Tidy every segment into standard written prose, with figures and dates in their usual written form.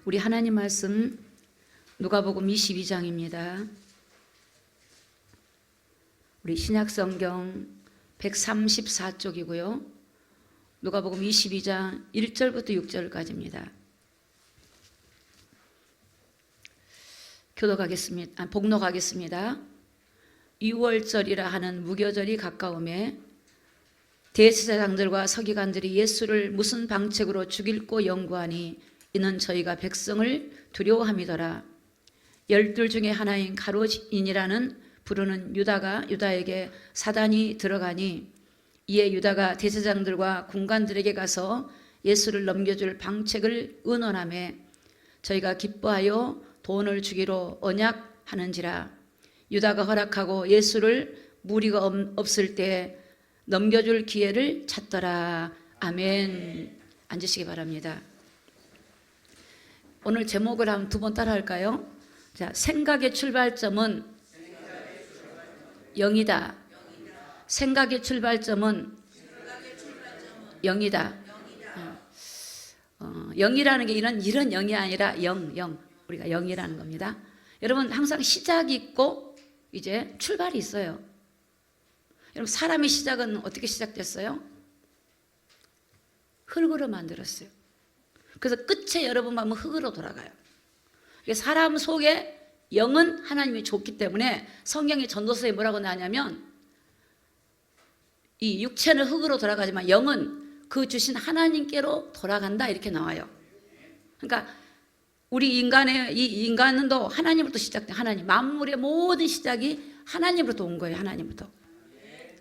우리 하나님 말씀 누가복음 22장입니다. 우리 신약성경 134쪽이고요. 누가복음 22장 1절부터 6절까지입니다. 복록하겠습니다. 6월절이라 하는 무교절이 가까움에 대제사장들과 서기관들이 예수를 무슨 방책으로 죽일고 연구하니 이는 저희가 백성을 두려워함이더라. 12 중에 하나인 가룟인이라는 부르는 유다가 유다에게 사단이 들어가니 이에 유다가 대제사장들과 군관들에게 가서 예수를 넘겨줄 방책을 의논하매 저희가 기뻐하여 돈을 주기로 언약하는지라. 유다가 허락하고 예수를 무리가 없을 때 넘겨줄 기회를 찾더라. 아멘. 앉으시기 바랍니다. 오늘 제목을 한번 두 번 따라 할까요? 자, 생각의 출발점은 영이다. 생각의 출발점은 영이다. 영이라는 게 이런 영이 아니라 영. 우리가 영이라는 겁니다. 여러분, 항상 시작이 있고 이제 출발이 있어요. 여러분, 사람의 시작은 어떻게 시작됐어요? 흙으로 만들었어요. 그래서 끝에 여러분 보면 흙으로 돌아가요. 사람 속에 영은 하나님이 줬기 때문에 성경의 전도서에 뭐라고 나냐면 이 육체는 흙으로 돌아가지만 영은 그 주신 하나님께로 돌아간다 이렇게 나와요. 그러니까 우리 이 인간도 하나님으로부터 시작된 하나님, 만물의 모든 시작이 하나님으로부터 온 거예요. 하나님부터.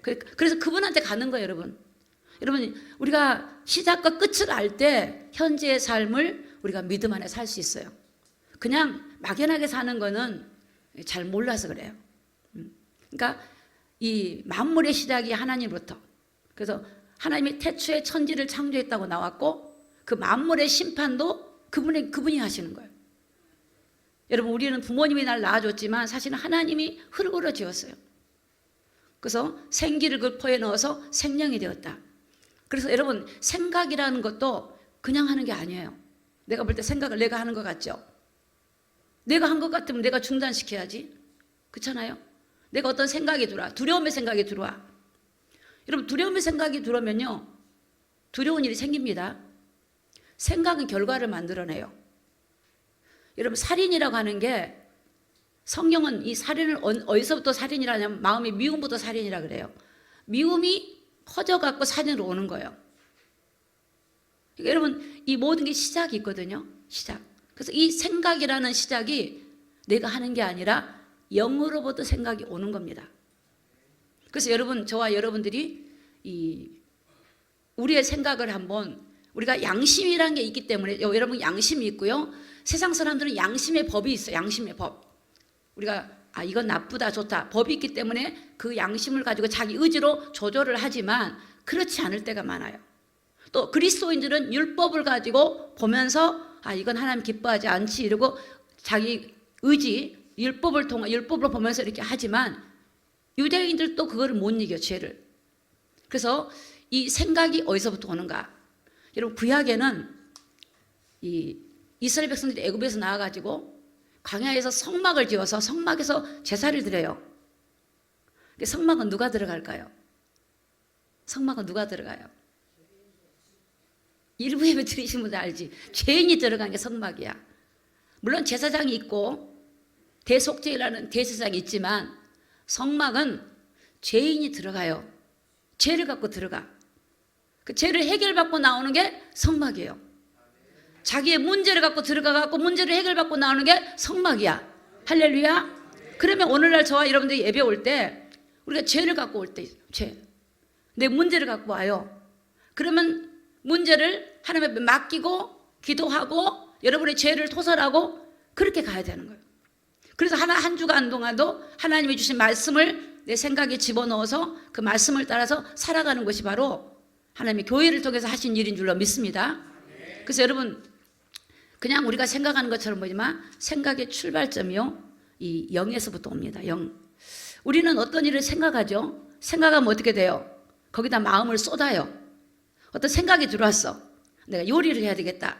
그래서 그분한테 가는 거예요, 여러분. 여러분, 우리가 시작과 끝을 알 때 현재의 삶을 우리가 믿음 안에 살 수 있어요. 그냥 막연하게 사는 거는 잘 몰라서 그래요. 그러니까 이 만물의 시작이 하나님으로부터. 그래서 하나님이 태초에 천지를 창조했다고 나왔고 그 만물의 심판도 그분이 하시는 거예요. 여러분, 우리는 부모님이 날 낳아줬지만 사실은 하나님이 흙으로 지었어요. 그래서 생기를 그 포에 넣어서 생명이 되었다. 그래서 여러분, 생각이라는 것도 그냥 하는 게 아니에요. 내가 볼 때 생각을 내가 하는 것 같죠? 내가 한 것 같으면 내가 중단시켜야지. 그렇잖아요? 내가 어떤 생각이 들어와. 두려움의 생각이 들어와. 여러분, 두려움의 생각이 들어오면요, 두려운 일이 생깁니다. 생각은 결과를 만들어내요. 여러분, 살인이라고 하는 게 성경은 이 살인을 어디서부터 살인이라냐면 마음의 미움부터 살인이라 그래요. 미움이 퍼져갖고 살인으로 오는 거예요. 그러니까 여러분, 이 모든 게 시작이 있거든요. 시작. 그래서 이 생각이라는 시작이 내가 하는 게 아니라 영으로부터 생각이 오는 겁니다. 그래서 여러분, 저와 여러분들이 우리의 생각을 한번, 우리가 양심이라는 게 있기 때문에 여러분 양심이 있고요. 세상 사람들은 양심의 법이 있어요. 양심의 법. 우리가 이건 나쁘다 좋다 법이 있기 때문에 그 양심을 가지고 자기 의지로 조절을 하지만 그렇지 않을 때가 많아요. 또 그리스도인들은 율법을 가지고 보면서 이건 하나님 기뻐하지 않지 이러고 자기 의지 율법으로 보면서 이렇게 하지만 유대인들도 그거를 못 이겨, 죄를. 그래서 이 생각이 어디서부터 오는가? 여러분, 구약에는 이 이스라엘 백성들이 애굽에서 나와가지고 광야에서 성막을 지어서 성막에서 제사를 드려요. 성막은 누가 들어갈까요? 성막은 누가 들어가요? 일부 예배 드리신 분들 알지? 죄인이 들어간 게 성막이야. 물론 제사장이 있고 대속죄라는 대제사장이 있지만 성막은 죄인이 들어가요. 죄를 갖고 들어가. 그 죄를 해결받고 나오는 게 성막이에요. 자기의 문제를 갖고 들어가갖고 문제를 해결받고 나오는 게 성막이야. 할렐루야. 그러면 오늘날 저와 여러분들이 예배 올 때 우리가 죄를 갖고 올 때, 내 문제를 갖고 와요. 그러면 문제를 하나님 앞에 맡기고 기도하고 여러분의 죄를 토설하고 그렇게 가야 되는 거예요. 그래서 한 주간 동안도 하나님이 주신 말씀을 내 생각에 집어넣어서 그 말씀을 따라서 살아가는 것이 바로 하나님의 교회를 통해서 하신 일인 줄로 믿습니다. 그래서 여러분, 그냥 우리가 생각하는 것처럼 보지만 생각의 출발점이요, 이 영에서부터 옵니다. 영. 우리는 어떤 일을 생각하죠? 생각하면 어떻게 돼요? 거기다 마음을 쏟아요. 어떤 생각이 들어왔어. 내가 요리를 해야 되겠다.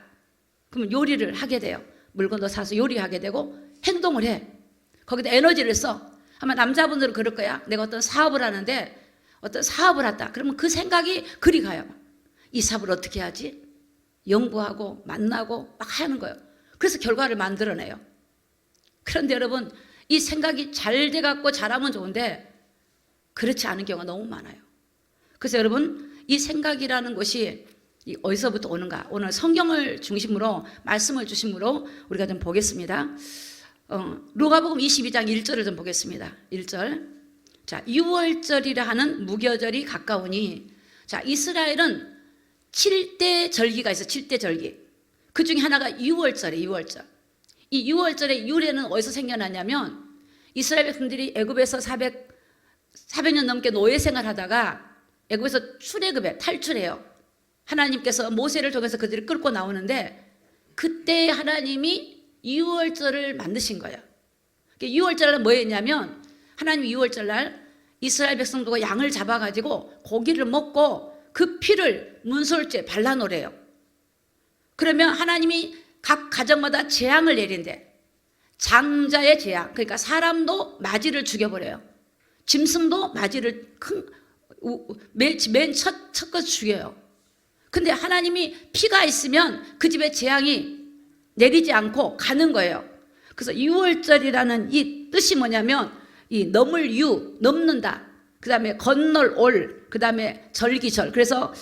그러면 요리를 하게 돼요. 물건도 사서 요리하게 되고 행동을 해. 거기다 에너지를 써. 아마 남자분들은 그럴 거야. 내가 어떤 사업을 하는데 어떤 사업을 했다. 그러면 그 생각이 그리 가요. 이 사업을 어떻게 하지? 연구하고 만나고 막 하는 거예요. 그래서 결과를 만들어내요. 그런데 여러분, 이 생각이 잘 돼갖고 잘하면 좋은데 그렇지 않은 경우가 너무 많아요. 그래서 여러분, 이 생각이라는 것이 어디서부터 오는가? 오늘 성경을 중심으로 말씀을 중심으로 우리가 좀 보겠습니다. 누가복음 22장 1절을 좀 보겠습니다. 1절. 자, 6월절이라 하는 무교절이 가까우니, 자, 이스라엘은 7대 절기가 있어요. 7대 절기. 그 중에 하나가 6월절이에요. 6월절. 이 6월절의 유래는 어디서 생겨났냐면 이스라엘 백성들이 애굽에서 400년 넘게 노예 생활하다가 애굽에서 출애굽에 탈출해요. 하나님께서 모세를 통해서 그들을 끌고 나오는데 그때 하나님이 6월절을 만드신 거예요. 6월절은 뭐였냐면 하나님이 6월절날 이스라엘 백성들과 양을 잡아가지고 고기를 먹고 그 피를 문설주에 발라놓으래요. 그러면 하나님이 각 가정마다 재앙을 내린대. 장자의 재앙, 그러니까 사람도 마지를 죽여버려요. 짐승도 마지를 맨 첫 것을 죽여요. 근데 하나님이 피가 있으면 그 집에 재앙이 내리지 않고 가는 거예요. 그래서 6월절이라는 이 뜻이 뭐냐면 이 넘을 유, 넘는다. 그 다음에 건널 올, 그 다음에 절기절. 그래서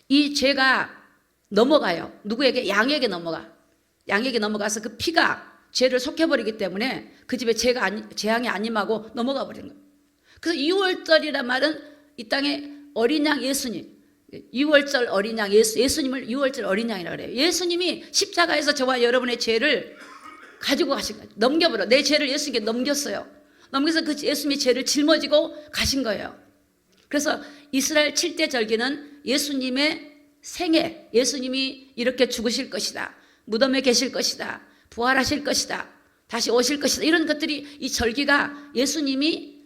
이 죄가 넘어가요. 누구에게? 양에게 넘어가. 양에게 넘어가서 그 피가 죄를 속해버리기 때문에 그 집에 재앙이 안 임하고 넘어가 버리는 거예요. 그래서 6월절이란 말은 이 땅에 어린 양 예수님, 6월절 어린 양 예수님을 6월절 어린 양이라고 그래요. 예수님이 십자가에서 저와 여러분의 죄를 가지고 가신 거예요. 넘겨버려. 내 죄를 예수님께 넘겼어요. 넘겨서 그 예수님의 죄를 짊어지고 가신 거예요. 그래서 이스라엘 7대 절기는 예수님의 생애, 예수님이 이렇게 죽으실 것이다, 무덤에 계실 것이다, 부활하실 것이다, 다시 오실 것이다, 이런 것들이 이 절기가 예수님이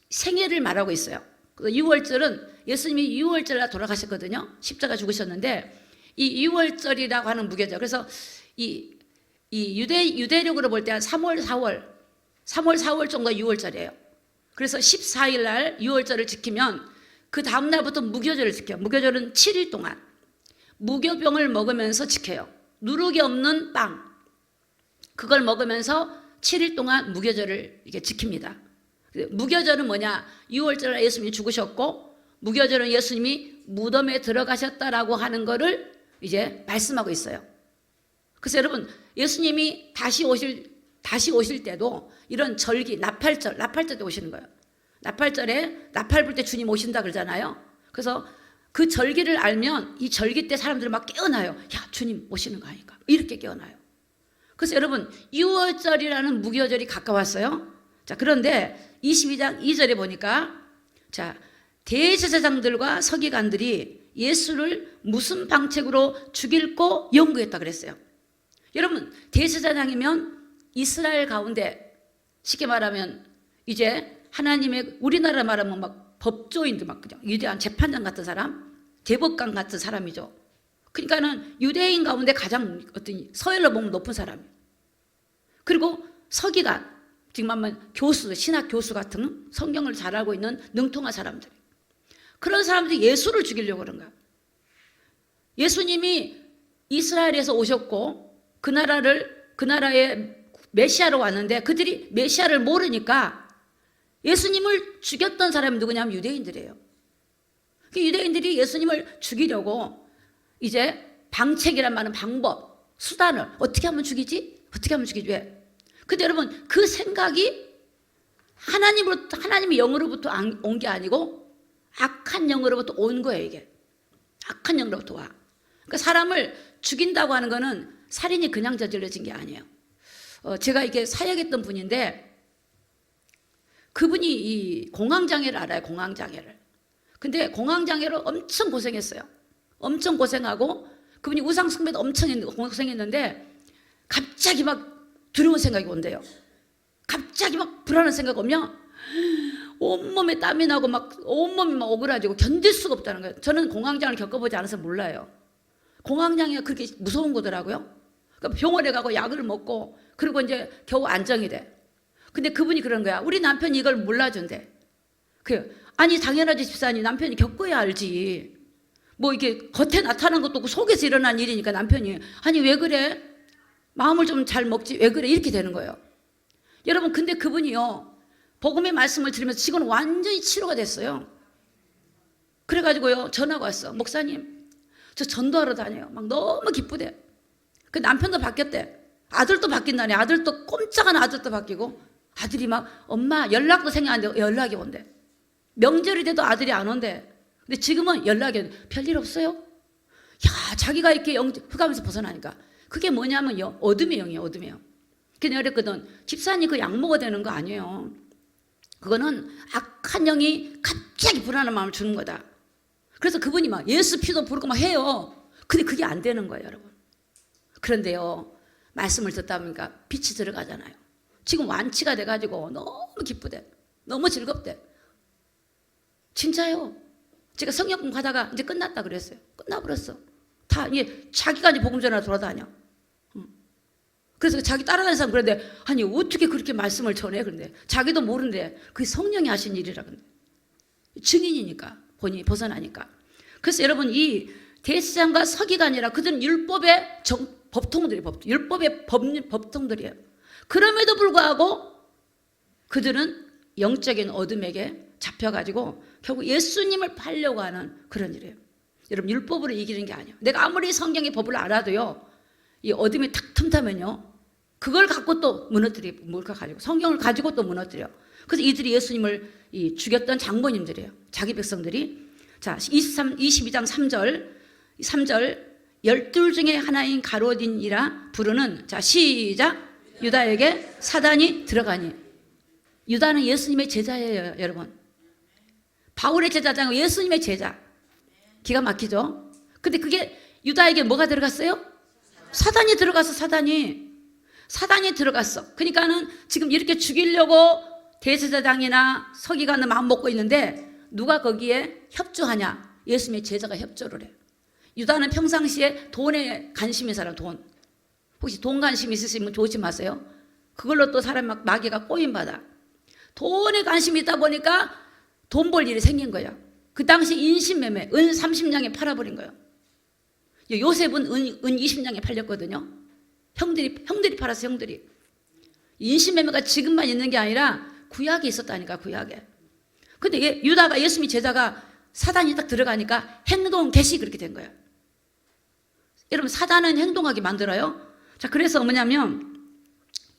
생애를 말하고 있어요. 그래서 6월절은 예수님이 6월절에 돌아가셨거든요. 십자가 죽으셨는데 이 6월절이라고 하는 무교절. 그래서 이 유대력으로 볼 때 한 3월, 4월 정도 6월절이에요. 그래서 14일 날 6월절을 지키면 그 다음 날부터 무교절을 지켜요. 무교절은 7일 동안 무교병을 먹으면서 지켜요. 누룩이 없는 빵, 그걸 먹으면서 7일 동안 무교절을 이렇게 지킵니다. 무교절은 뭐냐? 6월절에 예수님이 죽으셨고 무교절은 예수님이 무덤에 들어가셨다라고 하는 거를 이제 말씀하고 있어요. 그래서 여러분, 예수님이 다시 오실 때도 이런 절기, 나팔절 때 오시는 거예요. 나팔절에 나팔 불 때 주님 오신다 그러잖아요. 그래서 그 절기를 알면 이 절기 때 사람들이 막 깨어나요. 야, 주님 오시는 거 아니까. 이렇게 깨어나요. 그래서 여러분, 6월절이라는 무교절이 가까웠어요. 자, 그런데 22장 2절에 보니까, 자, 대제사장들과 서기관들이 예수를 무슨 방책으로 죽일고 연구했다 그랬어요. 여러분, 대제사장이면 이스라엘 가운데 쉽게 말하면 이제 하나님의, 우리나라 말하면 막 법조인들, 막 그냥 위대한 재판장 같은 사람, 대법관 같은 사람이죠. 그러니까는 유대인 가운데 가장 어떤 서열로 보면 높은 사람이에요. 그리고 서기관, 지금 하면 교수, 신학 교수 같은 성경을 잘 알고 있는 능통한 사람들. 그런 사람들이 예수를 죽이려고 그런 거야. 예수님이 이스라엘에서 오셨고 그 나라에 메시아로 왔는데 그들이 메시아를 모르니까 예수님을 죽였던 사람이 누구냐면 유대인들이에요. 유대인들이 예수님을 죽이려고 이제 방책이란 말은 방법, 수단을 어떻게 하면 죽이지? 어떻게 하면 죽이지? 왜? 근데 여러분, 그 생각이 하나님의 영으로부터 온 게 아니고 악한 영으로부터 온 거예요, 이게. 악한 영으로부터 와. 그러니까 사람을 죽인다고 하는 거는 살인이 그냥 저질러진 게 아니에요. 제가 이게 사역했던 분인데 그분이 이 공황장애를 알아요, 공황장애를. 근데 공황장애로 엄청 고생했어요. 엄청 고생하고 그분이 우상숭배도 엄청 고생했는데 갑자기 막 두려운 생각이 온대요. 갑자기 막 불안한 생각 오면 온몸에 땀이 나고 막 온몸이 막 오그라지고 견딜 수가 없다는 거예요. 저는 공황장애를 겪어보지 않아서 몰라요. 공황장애가 그렇게 무서운 거더라고요. 그러니까 병원에 가고 약을 먹고 그리고 이제 겨우 안정이 돼. 근데 그분이 그런 거야. 우리 남편이 이걸 몰라준대. 아니 당연하지 집사님, 남편이 겪어야 알지. 뭐 이게 겉에 나타난 것도 없고 속에서 일어난 일이니까 남편이 아니 왜 그래? 마음을 좀 잘 먹지 왜 그래? 이렇게 되는 거예요. 여러분 근데 그분이요 복음의 말씀을 들으면서 지금 완전히 치료가 됐어요. 그래가지고요 전화가 왔어. 목사님 저 전도하러 다녀요. 막 너무 기쁘대. 그 남편도 바뀌었대. 아들도 바뀐다네. 아들도 꼼짝한 아들도 바뀌고 아들이 막 엄마 연락도 생각 안 되고 연락이 온대. 명절이 돼도 아들이 안 온대. 근데 지금은 연락이 별일 없어요. 야 자기가 이렇게 흑암에서 벗어나니까 그게 뭐냐면 어둠의 영이에요. 어둠의 영. 그래서 내가 그랬거든. 집사님 그 약 먹어야 되는 거 아니에요. 그거는 악한 영이 갑자기 불안한 마음을 주는 거다. 그래서 그분이 막 예수 피도 부르고 막 해요. 근데 그게 안 되는 거예요 여러분. 그런데요 말씀을 듣다 보니까 빛이 들어가잖아요. 지금 완치가 돼가지고 너무 기쁘대. 너무 즐겁대. 진짜요. 제가 성역공 가다가 이제 끝났다 그랬어요. 끝나버렸어. 다 이게 자기가 이제 복음 전하러 돌아다녀. 그래서 자기 따라다니는 사람 그런데 아니 어떻게 그렇게 말씀을 전해? 그런데 자기도 모르는데 그게 성령이 하신 일이라 그런데 증인이니까 본인이 벗어나니까. 그래서 여러분 이 대제사장과 서기관이라 그들은 율법의 법통들이 율법의 법통들이에요. 그럼에도 불구하고 그들은 영적인 어둠에게 잡혀가지고 결국 예수님을 팔려고 하는 그런 일이에요. 여러분 율법으로 이기는 게 아니에요. 내가 아무리 성경의 법을 알아도요 이 어둠이 탁 틈타면요 그걸 갖고 또 가지고 성경을 가지고 또 무너뜨려. 그래서 이들이 예수님을 죽였던 장본인들이에요. 자기 백성들이. 자 22장 3절 12 중에 하나인 가롯인이라 부르는 자 시작 유다에게 사단이 들어가니. 유다는 예수님의 제자예요 여러분. 바울의 제자잖아요. 예수님의 제자. 기가 막히죠. 근데 그게 유다에게 뭐가 들어갔어요? 사단이 들어갔어. 사단이 들어갔어. 그러니까는 지금 이렇게 죽이려고 대제사장이나 서기관은 마음 먹고 있는데 누가 거기에 협조하냐? 예수님의 제자가 협조를 해. 유다는 평상시에 돈에 관심이 있는 사람. 돈. 혹시 돈 관심 있으시면 조심하세요. 그걸로 또 사람 마귀가 꼬임받아. 돈에 관심이 있다 보니까 돈 벌 일이 생긴 거야. 그 당시 인신매매 은 30냥에 팔아버린 거예요. 요셉은 은 20냥에 팔렸거든요. 형들이 팔았어. 형들이. 인신매매가 지금만 있는 게 아니라 구약에 있었다니까. 구약에. 근데 유다가 예수님이 제자가 사단이 딱 들어가니까 행동 개시 그렇게 된 거예요. 여러분 사단은 행동하게 만들어요. 자 그래서 뭐냐면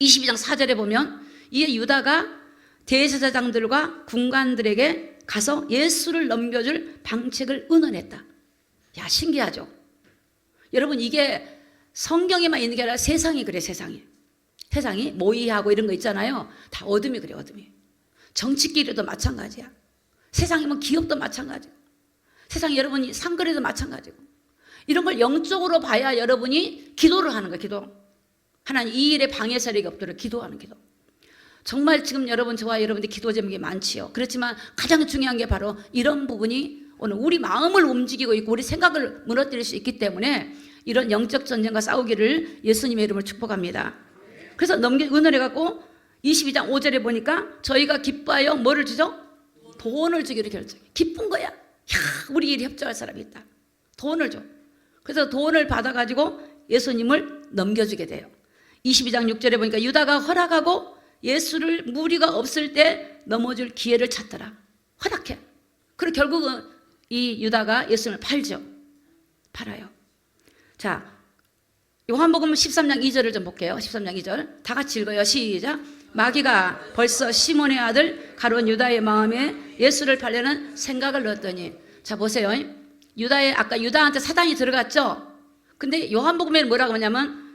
22장 4절에 보면 이에 유다가 대제사장들과 군관들에게 가서 예수를 넘겨줄 방책을 의논했다. 야 신기하죠. 여러분 이게 성경에만 있는 게 아니라 세상이 그래. 세상이 모의하고 이런 거 있잖아요. 다 어둠이 그래. 어둠이. 정치끼리도 마찬가지야. 세상에 뭐 기업도 마찬가지고 세상에 여러분이 상거래도 마찬가지고 이런 걸 영적으로 봐야 여러분이 기도를 하는 거예요. 기도. 하나님 이 일에 방해 세력이 없도록 기도하는 기도. 정말 지금 여러분 저와 여러분들 기도 제목이 많지요. 그렇지만 가장 중요한 게 바로 이런 부분이 오늘 우리 마음을 움직이고 있고 우리 생각을 무너뜨릴 수 있기 때문에 이런 영적 전쟁과 싸우기를 예수님의 이름으로 축복합니다. 그래서 의논해갖고 22장 5절에 보니까 저희가 기뻐하여 뭐를 주죠? 돈을 주기로 결정해. 기쁜 거야. 야, 우리 일에 협조할 사람이 있다. 돈을 줘. 그래서 돈을 받아가지고 예수님을 넘겨주게 돼요. 22장 6절에 보니까 유다가 허락하고 예수를 무리가 없을 때 넘어줄 기회를 찾더라. 허락해. 그리고 결국은 이 유다가 예수님을 팔아요. 자, 요한복음 13장 2절을 좀 볼게요. 13장 2절 다 같이 읽어요. 시작. 마귀가 벌써 시몬의 아들 가롯 유다의 마음에 예수를 팔려는 생각을 넣었더니. 자 보세요. 아까 유다한테 사단이 들어갔죠. 근데 요한복음에는 뭐라고 하냐면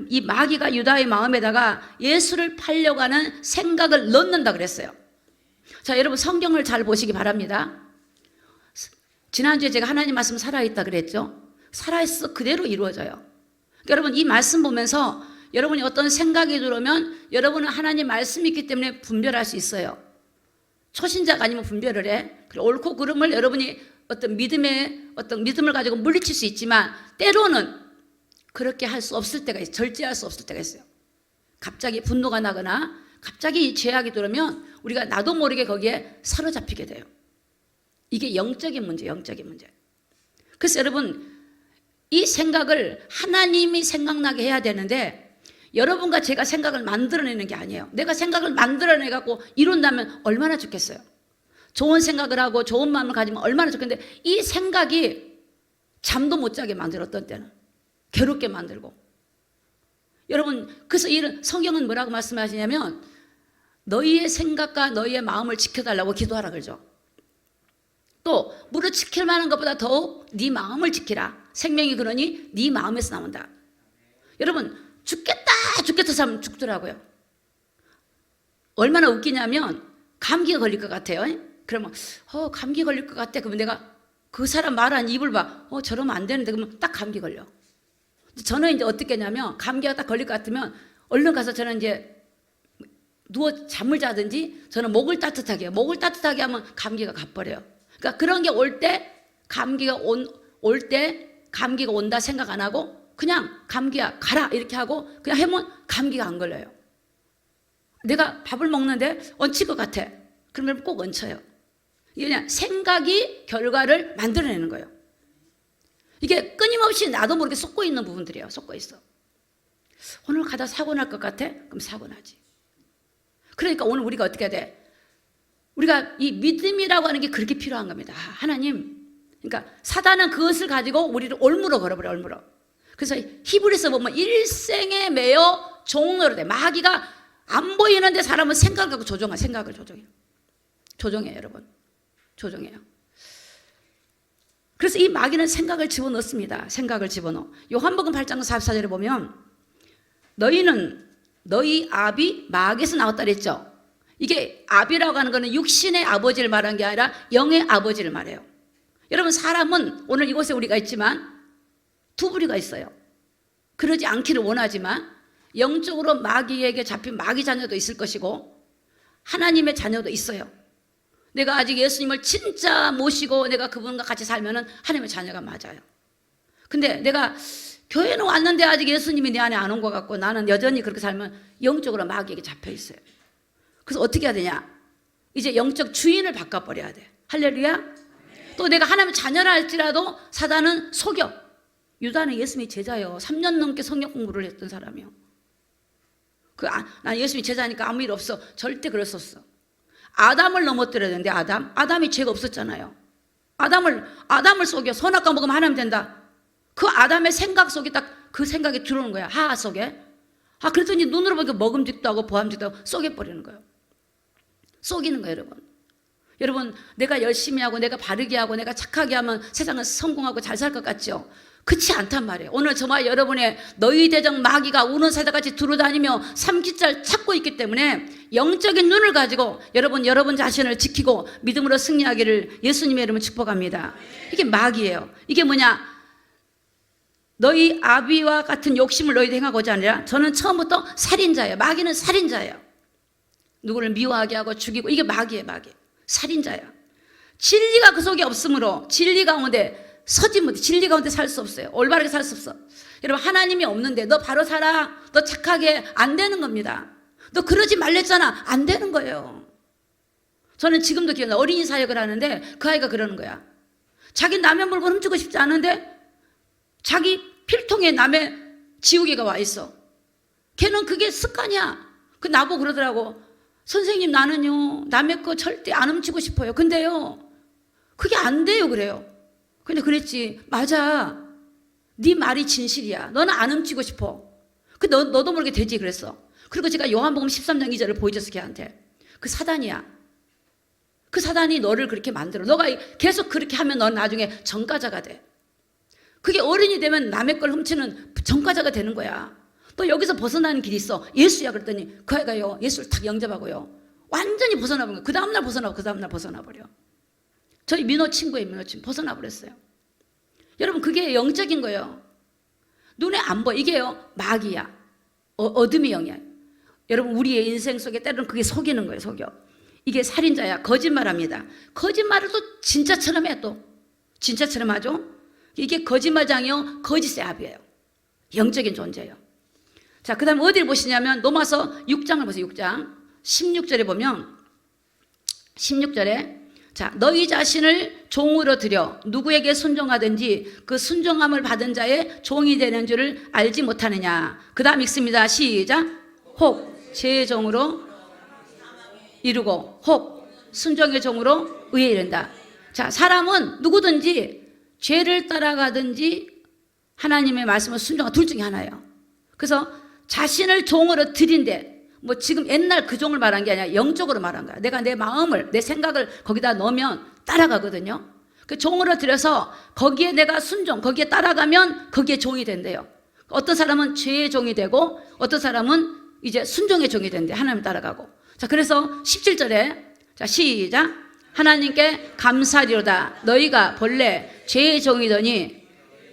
이 마귀가 유다의 마음에다가 예수를 팔려고 하는 생각을 넣는다 그랬어요. 자 여러분 성경을 잘 보시기 바랍니다. 지난주에 제가 하나님 말씀 살아있다 그랬죠. 살아있어 그대로 이루어져요. 그러니까 여러분 이 말씀 보면서 여러분이 어떤 생각이 들어오면 여러분은 하나님 말씀이 있기 때문에 분별할 수 있어요. 초신자가 아니면 분별을 해. 옳고 그름을 여러분이 어떤 믿음을 가지고 물리칠 수 있지만 때로는 그렇게 할 수 없을 때가 있어요. 절제할 수 없을 때가 있어요. 갑자기 분노가 나거나 갑자기 죄악이 들어오면 우리가 나도 모르게 거기에 사로잡히게 돼요. 이게 영적인 문제, 영적인 문제. 그래서 여러분, 이 생각을 하나님이 생각나게 해야 되는데 여러분과 제가 생각을 만들어내는 게 아니에요. 내가 생각을 만들어내갖고 이룬다면 얼마나 좋겠어요. 좋은 생각을 하고 좋은 마음을 가지면 얼마나 좋겠는데 이 생각이 잠도 못 자게 만들어, 어떤 때는 괴롭게 만들고. 여러분, 그래서 이런 성경은 뭐라고 말씀하시냐면 너희의 생각과 너희의 마음을 지켜달라고 기도하라 그러죠. 또 무릇 지킬 만한 것보다 더욱 네 마음을 지키라. 생명이 그러니 네 마음에서 나온다. 여러분, 죽겠다 하면 죽더라고요. 얼마나 웃기냐면 감기가 걸릴 것 같아요. 그러면 감기 걸릴 것 같아. 그러면 내가 그 사람 말한 입을 봐. 저러면 안 되는데. 그러면 딱 감기 걸려. 저는 이제 어떻게 했냐면 감기가 딱 걸릴 것 같으면 얼른 가서 저는 이제 누워 잠을 자든지 저는 목을 따뜻하게 해요. 목을 따뜻하게 하면 감기가 가버려요. 그러니까 그런 게 올 때 감기가 온다 생각 안 하고 그냥 감기야 가라 이렇게 하고 그냥 해면 감기가 안 걸려요. 내가 밥을 먹는데 얹힐 것 같아. 그러면 꼭 얹혀요. 이게 그냥 생각이 결과를 만들어내는 거예요. 이게 끊임없이 나도 모르게 쏟고 있는 부분들이에요. 쏟고 있어. 오늘 가다 사고 날 것 같아? 그럼 사고 나지. 그러니까 오늘 우리가 어떻게 해야 돼? 우리가 이 믿음이라고 하는 게 그렇게 필요한 겁니다. 하나님. 그러니까 사단은 그것을 가지고 우리를 올무로 걸어버려, 올무로. 그래서 히브리서 보면 일생에 매여 종로로 돼. 마귀가 안 보이는데 사람은 생각을 갖고 조종해. 생각을 조종해요. 조종해요, 여러분. 조종해요. 그래서 이 마귀는 생각을 집어넣습니다. 생각을 집어넣어. 요한복음 8장 44절에 보면 너희는 너희 아비 마귀에서 나왔다 그랬죠. 이게 아비라고 하는 거는 육신의 아버지를 말한 게 아니라 영의 아버지를 말해요. 여러분, 사람은 오늘 이곳에 우리가 있지만 두 부류가 있어요. 그러지 않기를 원하지만 영적으로 마귀에게 잡힌 마귀 자녀도 있을 것이고 하나님의 자녀도 있어요. 내가 아직 예수님을 진짜 모시고 내가 그분과 같이 살면은 하나님의 자녀가 맞아요. 근데 내가 교회는 왔는데 아직 예수님이 내 안에 안 온 것 같고 나는 여전히 그렇게 살면 영적으로 마귀에게 잡혀 있어요. 그래서 어떻게 해야 되냐? 이제 영적 주인을 바꿔버려야 돼. 할렐루야. 또 내가 하나님의 자녀라 할지라도 사단은 속여. 유다는 예수님의 제자예요. 3년 넘게 성경 공부를 했던 사람이요. 난 예수님이 제자니까 아무 일 없어. 절대 그랬었어. 아담을 넘어뜨려야 되는데 아담이 죄가 없었잖아요. 아담을 속여. 선악과 먹으면 하나님 된다. 그 아담의 생각 속에 딱 그 생각이 들어오는 거야. 하하 속에. 그랬더니 눈으로 보니까 먹음직도 하고 보암직도 하고 쏘개버리는 거예요. 속이는 거예요, 여러분. 여러분, 내가 열심히 하고 내가 바르게 하고 내가 착하게 하면 세상은 성공하고 잘 살 것 같죠? 그렇지 않단 말이에요. 오늘 정말 여러분의 너희 대적 마귀가 우는 사자같이 두루다니며 삼키살 찾고 있기 때문에 영적인 눈을 가지고 여러분 자신을 지키고 믿음으로 승리하기를 예수님의 이름으로 축복합니다. 이게 마귀예요. 이게 뭐냐? 너희 아비와 같은 욕심을 너희도 행하고자 아니라 저는 처음부터 살인자예요. 마귀는 살인자예요. 누구를 미워하게 하고 죽이고 이게 마귀예요. 마귀. 살인자예요. 진리가 그 속에 없으므로 진리 가운데 서지 못해. 진리 가운데 살 수 없어요. 올바르게 살 수 없어. 여러분, 하나님이 없는데 너 바로 살아. 너 착하게 안 되는 겁니다. 너 그러지 말랬잖아. 안 되는 거예요. 저는 지금도 기억나. 어린이 사역을 하는데 그 아이가 그러는 거야. 자기 남의 물건 훔치고 싶지 않은데 자기 필통에 남의 지우개가 와 있어. 걔는 그게 습관이야. 그 나보고 그러더라고. 선생님, 나는요 남의 거 절대 안 훔치고 싶어요. 근데요 그게 안 돼요. 그래요. 근데 그랬지. 맞아. 네 말이 진실이야. 너는 안 훔치고 싶어. 너도 모르게 되지. 그랬어. 그리고 제가 요한복음 13장 2절을 보여줬어. 걔한테. 그 사단이야. 그 사단이 너를 그렇게 만들어. 너가 계속 그렇게 하면 넌 나중에 전과자가 돼. 그게 어른이 되면 남의 걸 훔치는 전과자가 되는 거야. 너 여기서 벗어나는 길이 있어. 예수야. 그랬더니 그 아이가요 예수를 탁 영접하고요 완전히 벗어나버린 거야. 그 다음날 벗어나버려. 저희 민호 친구예요. 민호 친구 벗어나버렸어요. 여러분, 그게 영적인 거예요. 눈에 안 보여. 이게요 마귀야. 어둠의 영이야. 여러분, 우리의 인생 속에 때로는 그게 속이는 거예요. 속여. 이게 살인자야. 거짓말합니다. 거짓말을 또 진짜처럼 해. 또 진짜처럼 하죠. 이게 거짓말장이요 거짓의 합이에요. 영적인 존재예요. 자, 그 다음에 어디를 보시냐면 로마서 6장을 보세요. 6장 16절에 보면 16절에 자, 너희 자신을 종으로 들여 누구에게 순종하든지 그 순종함을 받은 자의 종이 되는 줄을 알지 못하느냐. 그 다음 읽습니다. 시작. 혹 제 종으로 이루고 혹 순종의 종으로 의에 이른다. 자, 사람은 누구든지 죄를 따라가든지 하나님의 말씀을 순종하는 둘 중에 하나예요. 그래서 자신을 종으로 들인데 뭐 지금 옛날 그 종을 말한 게 아니라 영적으로 말한 거야. 내가 내 마음을 내 생각을 거기다 넣으면 따라가거든요. 그 종으로 들여서 거기에 내가 순종, 거기에 따라가면 거기에 종이 된대요. 어떤 사람은 죄의 종이 되고 어떤 사람은 이제 순종의 종이 된대. 하나님 따라가고. 자, 그래서 17절에 자, 시작. 하나님께 감사리로다. 너희가 본래 죄의 종이더니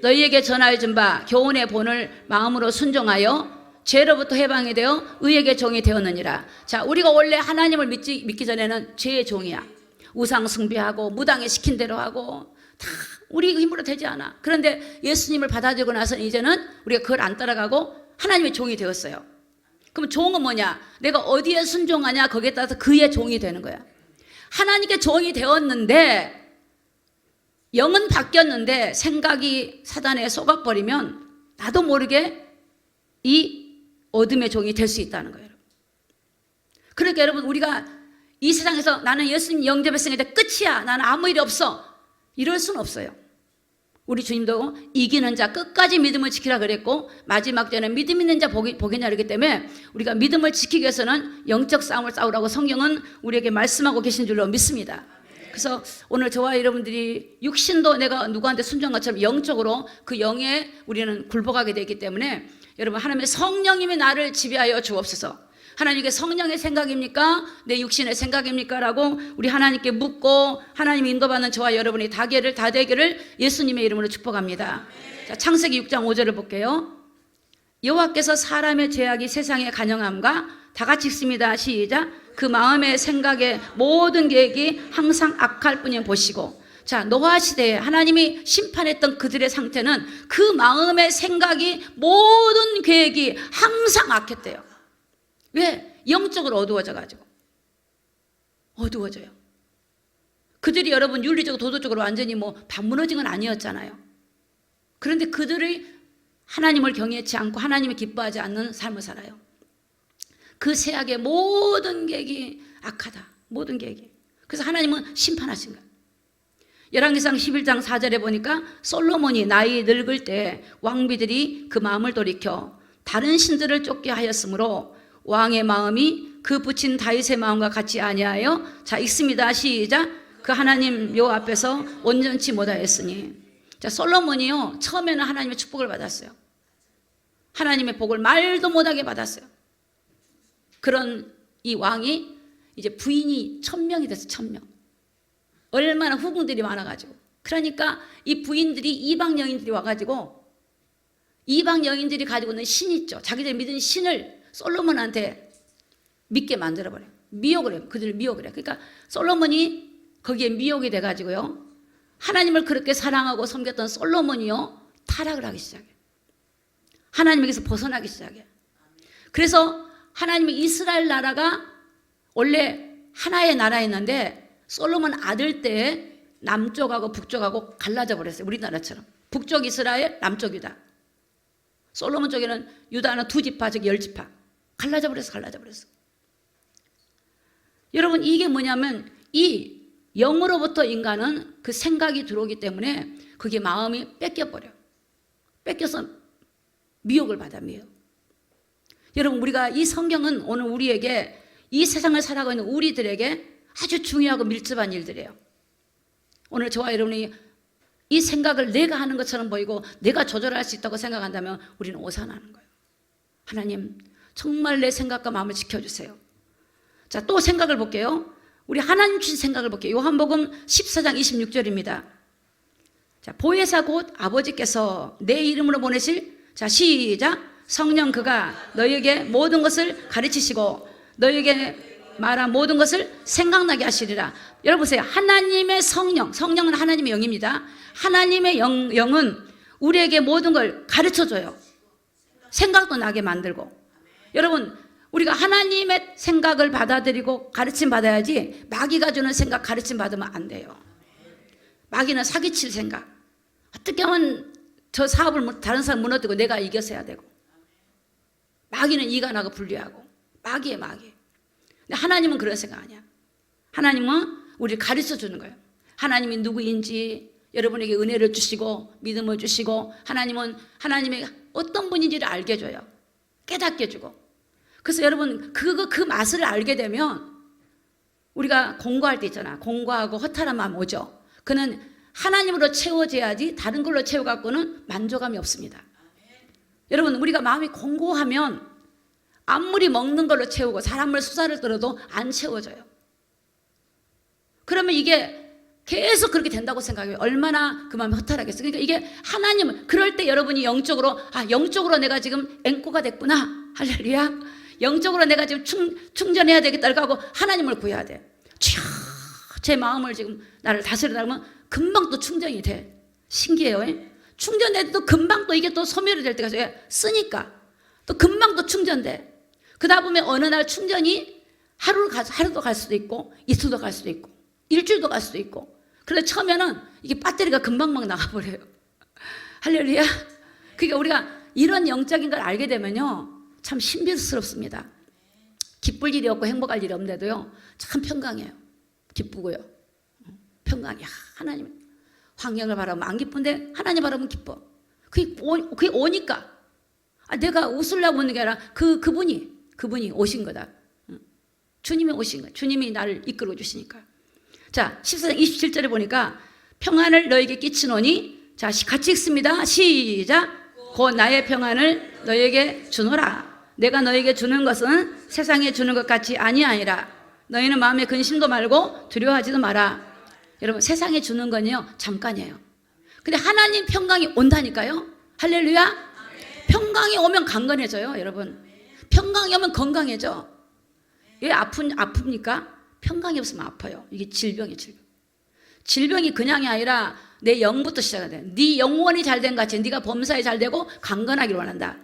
너희에게 전하여 준 바 교훈의 본을 마음으로 순종하여 죄로부터 해방이 되어 의에게 종이 되었느니라. 자, 우리가 원래 하나님을 믿기 전에는 죄의 종이야. 우상 숭배하고 무당에 시킨 대로 하고 다 우리 힘으로 되지 않아. 그런데 예수님을 받아들이고 나서는 이제는 우리가 그걸 안 따라가고 하나님의 종이 되었어요. 그럼 종은 뭐냐? 내가 어디에 순종하냐 거기에 따라서 그의 종이 되는 거야. 하나님께 종이 되었는데 영은 바뀌었는데 생각이 사단에 속아버리면 나도 모르게 이 어둠의 종이 될 수 있다는 거예요. 그러니까 여러분 우리가 이 세상에서 나는 예수님 영접했으니까 끝이야. 나는 아무 일이 없어. 이럴 수는 없어요. 우리 주님도 이기는 자 끝까지 믿음을 지키라 그랬고 마지막 때는 믿음 있는 자 복이냐 그러기 때문에 우리가 믿음을 지키기 위해서는 영적 싸움을 싸우라고 성경은 우리에게 말씀하고 계신 줄로 믿습니다. 그래서 오늘 저와 여러분들이 육신도 내가 누구한테 순종한 것처럼 영적으로 그 영에 우리는 굴복하게 되기 때문에 여러분 하나님의 성령님이 나를 지배하여 주옵소서. 하나님께 성령의 생각입니까? 내 육신의 생각입니까? 라고 우리 하나님께 묻고 하나님 인도받는 저와 여러분이 다 되기를 예수님의 이름으로 축복합니다. 자, 창세기 6장 5절을 볼게요. 여호와께서 사람의 죄악이 세상에 간영함과 다 같이 읽습니다. 시작. 그 마음의 생각의 모든 계획이 항상 악할 뿐임 보시고. 자, 노아 시대에 하나님이 심판했던 그들의 상태는 그 마음의 생각이 모든 계획이 항상 악했대요. 왜? 영적으로 어두워져가지고. 어두워져요. 그들이 여러분 윤리적으로 도덕적으로 완전히 뭐 반무너진 건 아니었잖아요. 그런데 그들이 하나님을 경외치 않고 하나님을 기뻐하지 않는 삶을 살아요. 그 세악의 모든 계획이 악하다. 모든 계획이. 그래서 하나님은 심판하신 거예요. 열왕기상 11장 4절에 보니까 솔로몬이 나이 늙을 때 왕비들이 그 마음을 돌이켜 다른 신들을 쫓게 하였으므로 왕의 마음이 그 붙인 다윗의 마음과 같이 아니하여 자 읽습니다. 시작. 그 하나님 요 앞에서 온전치 못하였으니. 자, 솔로몬이요 처음에는 하나님의 축복을 받았어요. 하나님의 복을 말도 못하게 받았어요. 그런 이 왕이 이제 부인이 1000명이 됐어요. 1000명. 얼마나 후궁들이 많아가지고. 그러니까 이 부인들이 이방 여인들이 와가지고 이방 여인들이 가지고 있는 신 있죠. 자기들이 믿은 신을 솔로몬한테 믿게 만들어버려요. 미혹을 해요. 그들을 미혹을 해요. 그러니까 솔로몬이 거기에 미혹이 돼가지고요. 하나님을 그렇게 사랑하고 섬겼던 솔로몬이요. 타락을 하기 시작해요. 하나님에게서 벗어나기 시작해요. 그래서 하나님의 이스라엘 나라가 원래 하나의 나라였는데 솔로몬 아들 때에 남쪽하고 북쪽하고 갈라져 버렸어요. 우리나라처럼. 북쪽 이스라엘, 남쪽 유다. 솔로몬 쪽에는 유다는 2지파, 즉 10지파. 갈라져 버렸어. 여러분 이게 뭐냐면 이 영으로부터 인간은 그 생각이 들어오기 때문에 그게 마음이 뺏겨버려요. 뺏겨서 미혹을 받아 미혹. 여러분 우리가 이 성경은 오늘 우리에게 이 세상을 살아가고 있는 우리들에게 아주 중요하고 밀접한 일들이에요. 오늘 저와 여러분이 이 생각을 내가 하는 것처럼 보이고 내가 조절할 수 있다고 생각한다면 우리는 오산하는 거예요. 하나님 정말 내 생각과 마음을 지켜주세요. 자, 또 생각을 볼게요. 우리 하나님 주신 생각을 볼게요. 요한복음 14장 26절입니다. 자, 보혜사 곧 아버지께서 내 이름으로 보내실 자 시작. 성령 그가 너희에게 모든 것을 가르치시고 너희에게 말한 모든 것을 생각나게 하시리라. 여러분 보세요. 하나님의 성령은 하나님의 영입니다. 하나님의 영은 우리에게 모든 걸 가르쳐줘요. 생각도 나게 만들고. 여러분, 우리가 하나님의 생각을 받아들이고 가르침 받아야지 마귀가 주는 생각 가르침 받으면 안 돼요. 마귀는 사기칠 생각. 어떻게 하면 저 사업을 다른 사람 무너뜨리고 내가 이겨서 해야 되고. 마귀는 이가 나고 불리하고. 마귀에 마귀. 근데 하나님은 그런 생각 아니야. 하나님은 우리를 가르쳐 주는 거예요. 하나님이 누구인지 여러분에게 은혜를 주시고 믿음을 주시고 하나님은 하나님의 어떤 분인지를 알게 해줘요. 깨닫게 해주고. 그래서 여러분 그 맛을 알게 되면 우리가 공부할 때 있잖아. 공부하고 허탈한 마음 오죠. 그는 하나님으로 채워져야지 다른 걸로 채워갖고는 만족감이 없습니다. 여러분 우리가 마음이 공고하면 아무리 먹는 걸로 채우고 사람을 수사를 떨어도 안 채워져요. 그러면 이게 계속 그렇게 된다고 생각해요. 얼마나 그 마음이 허탈하겠어요. 그러니까 이게 하나님, 그럴 때 여러분이 영적으로 영적으로 내가 지금 앵꼬가 됐구나. 할렐루야. 영적으로 내가 지금 충전해야 되겠다 이렇게 하고 하나님을 구해야 돼. 제 마음을 지금 나를 다스리려면 금방 또 충전이 돼. 신기해요. 충전돼도 금방 또 이게 또 소멸이 될 때가 있어요. 쓰니까 또 금방 또 충전돼. 그러다 보면 어느 날 충전이 하루도 갈 수도 있고 이틀도 갈 수도 있고 일주일도 갈 수도 있고. 그런데 처음에는 이게 배터리가 금방 막 나가버려요. 할렐루야. 그러니까 우리가 이런 영적인 걸 알게 되면요 참 신비스럽습니다. 기쁠 일이 없고 행복할 일이 없는데도요 참 평강해요. 기쁘고요. 평강이야. 하나님 환경을 바라보면 안 기쁜데 하나님 바라보면 기뻐. 그게 오니까 내가 웃으려고 오는 게 아니라 그분이 오신 거다. 주님이 오신 거야. 주님이 나를 이끌어 주시니까. 자, 14장 27절에 보니까 평안을 너에게 끼치노니, 자, 같이 읽습니다. 시작. 곧 나의 평안을 너에게 주노라. 내가 너에게 주는 것은 세상에 주는 것 같이 아니하니라. 너희는 마음에 근심도 말고 두려워하지도 마라. 여러분, 세상에 주는 건요 잠깐이에요. 근데 하나님 평강이 온다니까요. 할렐루야. 평강이 오면 강건해져요. 여러분, 평강이 오면 건강해져. 왜 아픕니까? 평강이 없으면 아파요. 이게 질병이에요. 질병이 그냥이 아니라 내 영부터 시작이 돼. 네 영혼이 잘된 같이 네가 범사에 잘 되고 강건하기를 원한다.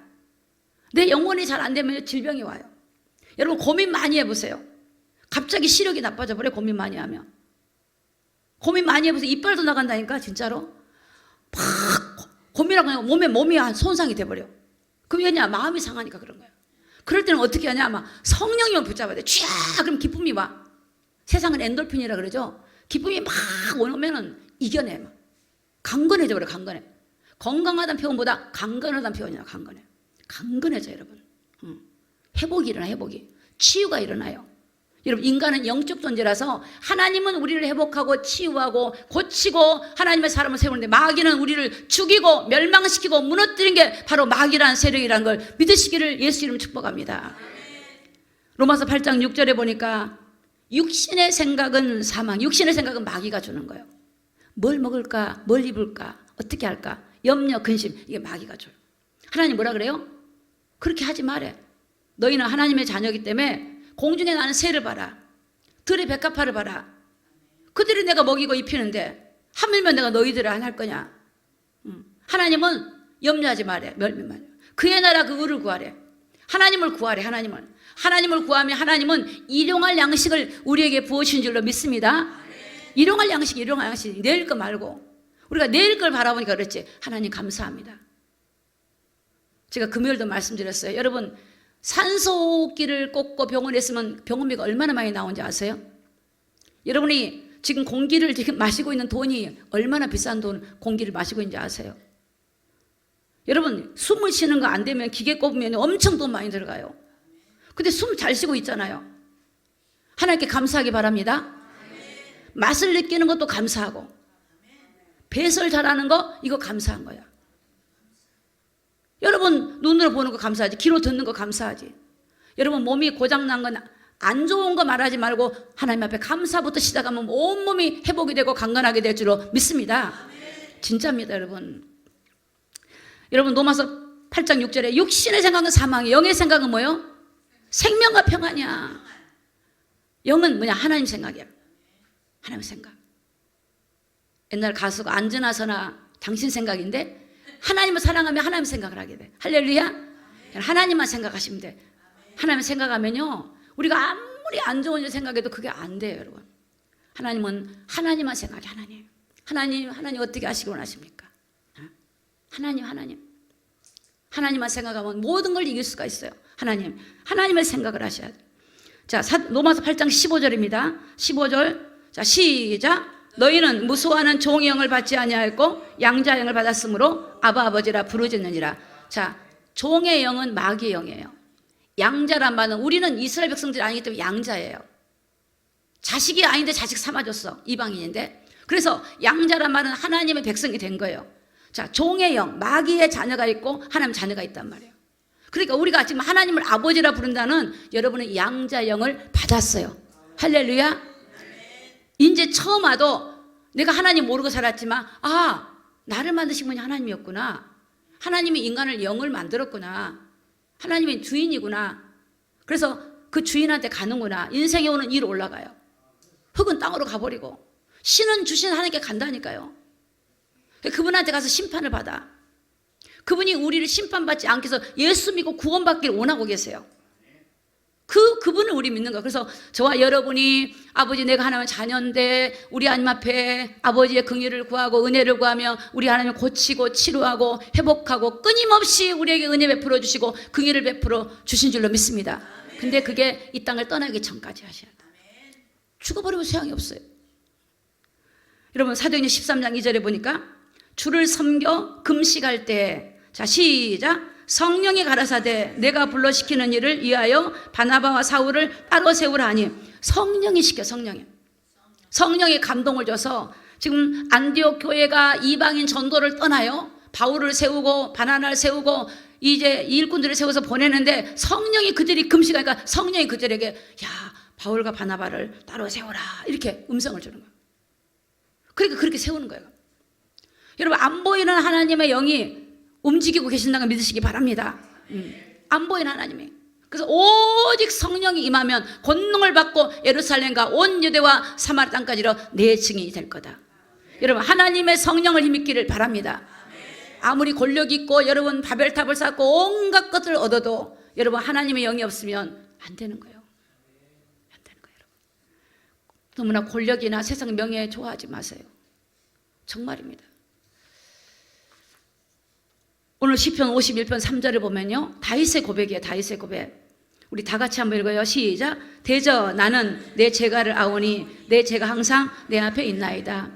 내 영혼이 잘 안 되면 질병이 와요. 여러분 고민 많이 해보세요. 갑자기 시력이 나빠져 버려. 고민 많이 하면. 고민 많이 해보세요. 이빨도 나간다니까 진짜로. 막 고민하고 몸이 손상이 돼버려. 그럼 왜냐? 마음이 상하니까 그런 거예요. 그럴 때는 어떻게 하냐? 막 성령님을 붙잡아야 돼. 쫙 그럼 기쁨이 와. 세상은 엔돌핀이라 그러죠. 기쁨이 막 오면은 이겨내. 막. 강건해져 버려. 강건해. 건강하다는 표현보다 강건하다는 표현이야. 강건해져 여러분. 회복이 일어나. 회복이. 치유가 일어나요. 여러분 인간은 영적 존재라서 하나님은 우리를 회복하고 치유하고 고치고 하나님의 사람을 세우는데 마귀는 우리를 죽이고 멸망시키고 무너뜨린 게 바로 마귀라는 세력이라는 걸 믿으시기를 예수 이름 축복합니다. 로마서 8장 6절에 보니까 육신의 생각은 사망, 육신의 생각은 마귀가 주는 거예요. 뭘 먹을까, 뭘 입을까, 어떻게 할까, 염려, 근심, 이게 마귀가 줘요. 하나님 뭐라 그래요? 그렇게 하지 말래. 너희는 하나님의 자녀이기 때문에 공중에 나는 새를 봐라. 들의 백합화를 봐라. 그들이 내가 먹이고 입히는데 하물며 내가 너희들을 안 할 거냐. 하나님은 염려하지 말래. 그의 나라 그 의를 구하래. 하나님을 구하래. 하나님을 구하면 하나님은 일용할 양식을 우리에게 부으신 줄로 믿습니다. 일용할 양식. 내일 거 말고. 우리가 내일 걸 바라보니까 그렇지. 하나님 감사합니다. 제가 금요일도 말씀드렸어요. 여러분 산소호흡기를 꽂고 병원에 있으면 병원비가 얼마나 많이 나오는지 아세요? 여러분이 지금 공기를 지금 마시고 있는 돈이 얼마나 비싼 공기를 마시고 있는지 아세요? 여러분 숨을 쉬는 거 안 되면 기계 꼽으면 엄청 돈 많이 들어가요. 근데 숨 잘 쉬고 있잖아요. 하나님께 감사하기 바랍니다. 맛을 느끼는 것도 감사하고 배설 잘하는 거 이거 감사한 거야. 여러분 눈으로 보는 거 감사하지. 귀로 듣는 거 감사하지. 여러분 몸이 고장난 건 안 좋은 거 말하지 말고 하나님 앞에 감사부터 시작하면 온몸이 회복이 되고 강건하게 될 줄로 믿습니다. 진짜입니다. 여러분 로마서 8장 6절에 육신의 생각은 사망이에요. 영의 생각은 뭐예요? 생명과 평안이야. 영은 뭐냐? 하나님 생각이야. 하나님 생각. 옛날 가수가 안전하서나 당신 생각인데 하나님을 사랑하면 하나님 생각을 하게 돼. 할렐루야. 하나님만 생각하시면 돼. 하나님 생각하면요, 우리가 아무리 안 좋은 일 생각해도 그게 안 돼요, 여러분. 하나님은 하나님만 생각해. 하나님 어떻게 하시기 원하십니까? 하나님만 생각하면 모든 걸 이길 수가 있어요. 하나님의 생각을 하셔야 돼요. 자, 로마서 8장 15절입니다. 15절. 자, 시작. 너희는 무수하는 종의 영을 받지 아니하였고 양자의 영을 받았으므로 아바 아버지라 부르짖느니라. 자, 종의 영은 마귀의 영이에요. 양자란 말은 우리는 이스라엘 백성들이 아니기 때문에 양자예요. 자식이 아닌데 자식 삼아줬어. 이방인인데. 그래서 양자란 말은 하나님의 백성이 된 거예요. 자, 종의 영, 마귀의 자녀가 있고 하나님 자녀가 있단 말이에요. 그러니까 우리가 지금 하나님을 아버지라 부른다는 여러분의 양자 영을 받았어요. 할렐루야. 이제 처음 와도 내가 하나님 모르고 살았지만, 나를 만드신 분이 하나님이었구나. 하나님이 인간을 영을 만들었구나. 하나님이 주인이구나. 그래서 그 주인한테 가는구나. 인생에 오는 일 올라가요. 흙은 땅으로 가버리고 신은 주신 하나님께 간다니까요. 그분한테 가서 심판을 받아. 그분이 우리를 심판받지 않게 해서 예수 믿고 구원받기를 원하고 계세요. 그분을 우리 믿는 거예요. 그래서 저와 여러분이 아버지 내가 하나님의 자녀인데 우리 하나님 앞에 아버지의 긍휼을 구하고 은혜를 구하며 우리 하나님을 고치고 치료하고 회복하고 끊임없이 우리에게 은혜 베풀어 주시고 긍휼을 베풀어 주신 줄로 믿습니다. 근데 그게 이 땅을 떠나기 전까지 하셔야 돼요. 죽어버리면 소용이 없어요. 여러분 사도행전 13장 2절에 보니까 주를 섬겨 금식할 때, 자 시작. 성령이 가라사대 내가 불러 시키는 일을 위하여 바나바와 사울을 따로 세우라 하니, 성령이 시켜. 성령이 감동을 줘서 지금 안디옥 교회가 이방인 전도를 떠나요. 바울을 세우고 바나나를 세우고 이제 일꾼들을 세워서 보내는데 성령이 그들이 금식하니까 성령이 그들에게 야 바울과 바나바를 따로 세워라 이렇게 음성을 주는 거예요. 그러니까 그렇게 세우는 거예요. 여러분 안 보이는 하나님의 영이 움직이고 계신다는 걸 믿으시기 바랍니다. 안 보이는 하나님이. 그래서 오직 성령이 임하면 권능을 받고 예루살렘과 온 유대와 사마리아 땅까지로 내 증인이 될 거다. 여러분 하나님의 성령을 힘입기를 바랍니다. 아무리 권력 있고 여러분 바벨탑을 쌓고 온갖 것을 얻어도 여러분 하나님의 영이 없으면 안 되는 거예요. 안 되는 거예요. 여러분. 너무나 권력이나 세상 명예에 좋아하지 마세요. 정말입니다. 오늘 시편 51편 3절을 보면요, 다윗의 고백이에요. 다윗의 고백. 우리 다 같이 한번 읽어요. 시작. 대저 나는 내 죄가를 아오니 내 죄가 항상 내 앞에 있나이다.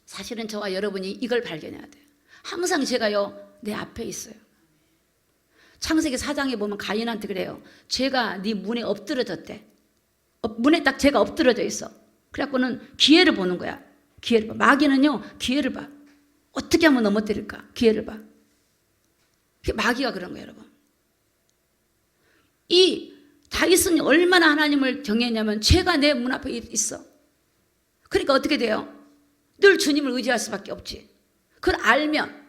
사실은 저와 여러분이 이걸 발견해야 돼요. 항상 죄가요 내 앞에 있어요. 창세기 4장에 보면 가인한테 그래요. 죄가 네 문에 엎드러졌대. 문에 딱 죄가 엎드러져 있어. 그래갖고는 기회를 보는 거야. 기회를 봐. 마귀는요 기회를 봐. 어떻게 하면 넘어뜨릴까? 기회를 봐. 마귀가 그런 거예요, 여러분. 이 다윗은 얼마나 하나님을 경외했냐면 죄가 내 문 앞에 있어. 그러니까 어떻게 돼요? 늘 주님을 의지할 수밖에 없지. 그걸 알면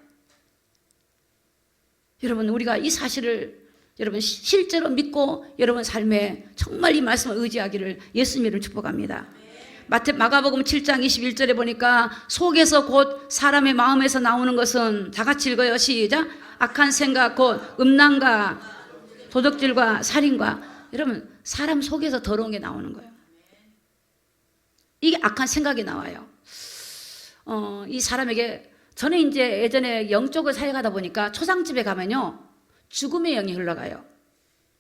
여러분 우리가 이 사실을 여러분 실제로 믿고 여러분 삶에 정말 이 말씀을 의지하기를 예수님 이름으로 축복합니다. 마가복음 7장 21절에 보니까 속에서 곧 사람의 마음에서 나오는 것은, 다 같이 읽어요. 시작. 악한 생각 곧 음란과 도둑질과 살인과. 여러분 사람 속에서 더러운 게 나오는 거예요. 이게 악한 생각이 나와요. 이 사람에게 저는 이제 예전에 영적을 사역하다 보니까 초상집에 가면요 죽음의 영이 흘러가요.